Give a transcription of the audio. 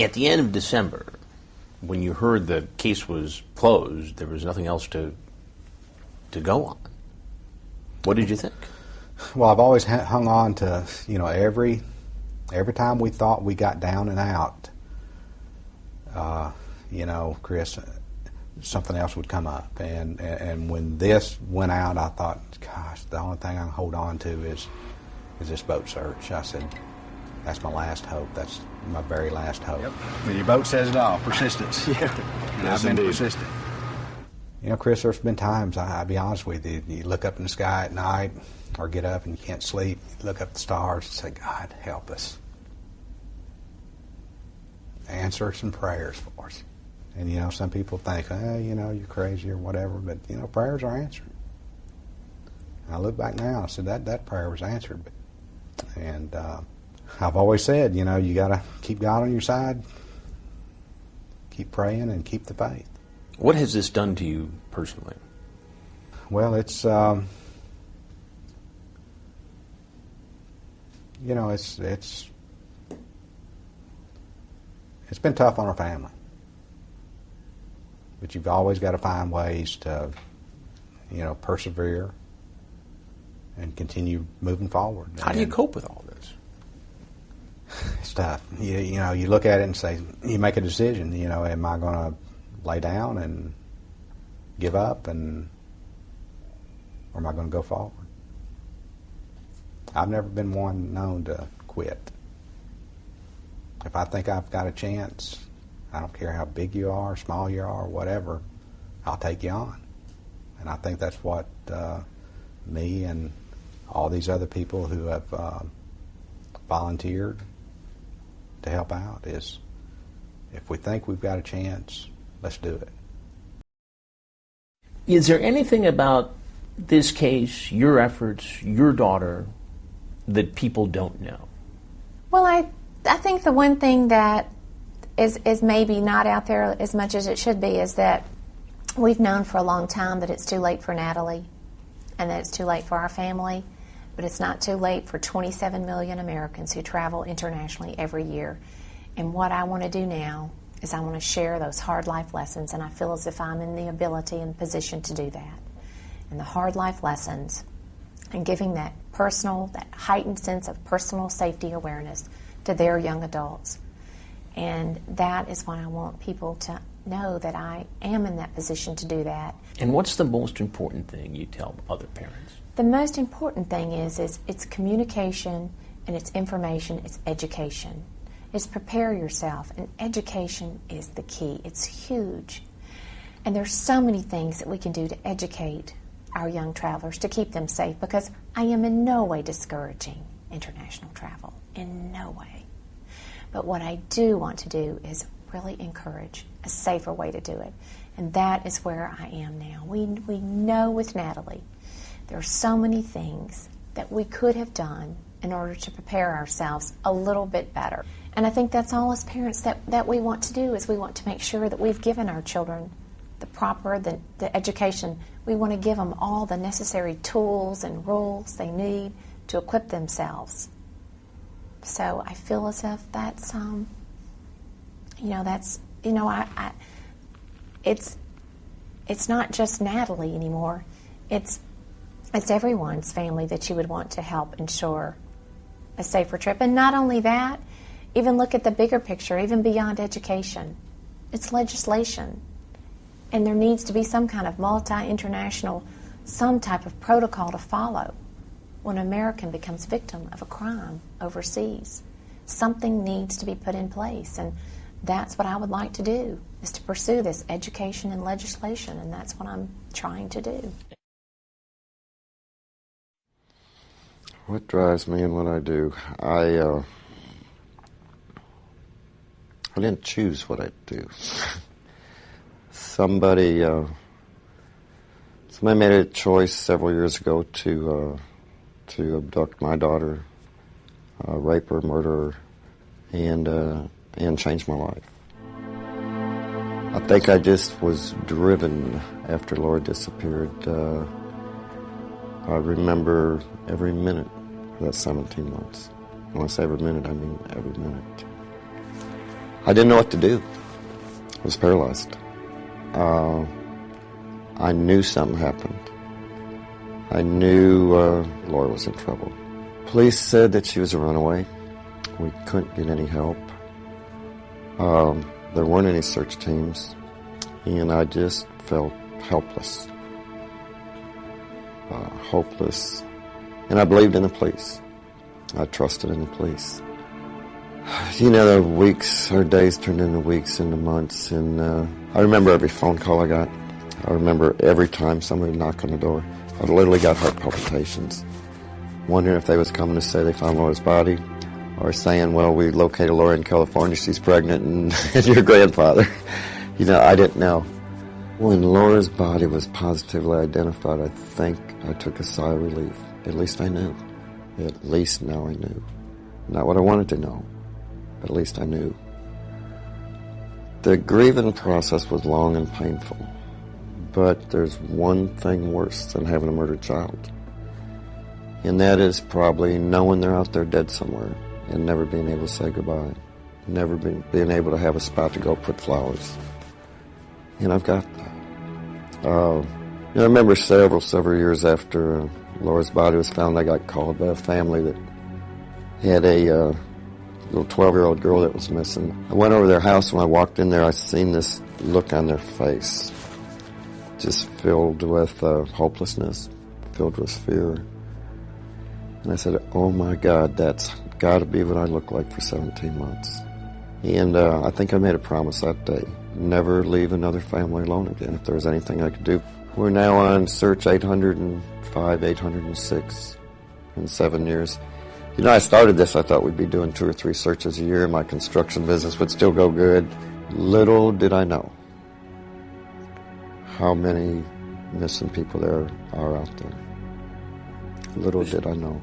At the end of December, when you heard the case was closed, there was nothing else to go on. What did you think? Well, I've always hung on to, every time we thought we got down and out, Chris, something else would come up. And when this went out, I thought, gosh, the only thing I can hold on to is this boat search. I said, that's my last hope. That's my very last hope. Yep. Well, your boat says it all. Persistence. Yeah. And I've been persistent. Chris, there's been times, I'll be honest with you, you look up in the sky at night or get up and you can't sleep. You look up at the stars and say, God, help us. Answer some prayers for us. And, some people think, you're crazy or whatever, but, prayers are answered. And I look back now and I said, that prayer was answered. And I've always said, you got to keep God on your side, keep praying, and keep the faith. What has this done to you personally? Well, it's, it's been tough on our family. But you've always got to find ways to, persevere and continue moving forward. How do you cope with all this? It's tough. You look at it and say, you make a decision, am I going to lay down and give up, or am I going to go forward? I've never been one known to quit. If I think I've got a chance, I don't care how big you are, small you are, whatever, I'll take you on. And I think that's what me and all these other people who have volunteered to help out is, if we think we've got a chance, let's do it. Is there anything about this case, your efforts, your daughter, that people don't know? Well, I think the one thing that is maybe not out there as much as it should be is that we've known for a long time that it's too late for Natalie and that it's too late for our family, but it's not too late for 27 million Americans who travel internationally every year. And what I want to do now is I want to share those hard life lessons, and I feel as if I'm in the ability and position to do that. And the hard life lessons and giving that heightened sense of personal safety awareness to their young adults. And that is what I want people to know, that I am in that position to do that. And what's the most important thing you tell other parents? The most important thing is it's communication, and it's information, it's education. It's prepare yourself, and education is the key. It's huge. And there's so many things that we can do to educate our young travelers to keep them safe, because I am in no way discouraging international travel, in no way. But what I do want to do is really encourage a safer way to do it. And that is where I am now. We know with Natalie, there are so many things that we could have done in order to prepare ourselves a little bit better. And I think that's all as parents that we want to do, is we want to make sure that we've given our children the education. We want to give them all the necessary tools and rules they need to equip themselves. So I feel as if that's, it's not just Natalie anymore. It's everyone's family that you would want to help ensure a safer trip. And not only that, even look at the bigger picture, even beyond education. It's legislation. And there needs to be some kind of multi-international, some type of protocol to follow when an American becomes victim of a crime overseas. Something needs to be put in place, and that's what I would like to do, is to pursue this education and legislation, and that's what I'm trying to do. What drives me in what I do? I didn't choose what I do. Somebody made a choice several years ago to abduct my daughter, rape her, murder her, and change my life. I think I just was driven after Laura disappeared. I remember every minute of that 17 months. When I say every minute, I mean every minute. I didn't know what to do. I was paralyzed. I knew something happened. I knew Laura was in trouble. Police said that she was a runaway. We couldn't get any help. There weren't any search teams, and I just felt helpless, hopeless. And I believed in the police. I trusted in the police. You know, the weeks or days turned into weeks, into months, and I remember every phone call I got. I remember every time somebody knocked on the door. I literally got heart palpitations, wondering if they was coming to say they found Laura's body, or saying, well, we located Laura in California, she's pregnant, and your grandfather. You know, I didn't know. When Laura's body was positively identified, I think I took a sigh of relief. At least I knew. At least now I knew. Not what I wanted to know. At least I knew. The grieving process was long and painful. But there's one thing worse than having a murdered child. And that is probably knowing they're out there dead somewhere and never being able to say goodbye. Never being able to have a spot to go put flowers. And I've got that. I remember several years after Laura's body was found, I got called by a family that had a little 12-year-old girl that was missing. I went over their house. When I walked in there, I seen this look on their face, just filled with hopelessness, filled with fear. And I said, oh my God, that's got to be what I look like for 17 months. And I think I made a promise that day, never leave another family alone again if there was anything I could do. We're now on search 805, 806 in 7 years. You know, I started this, I thought we'd be doing 2 or 3 searches a year. My construction business would still go good. Little did I know how many missing people there are out there. Little did I know.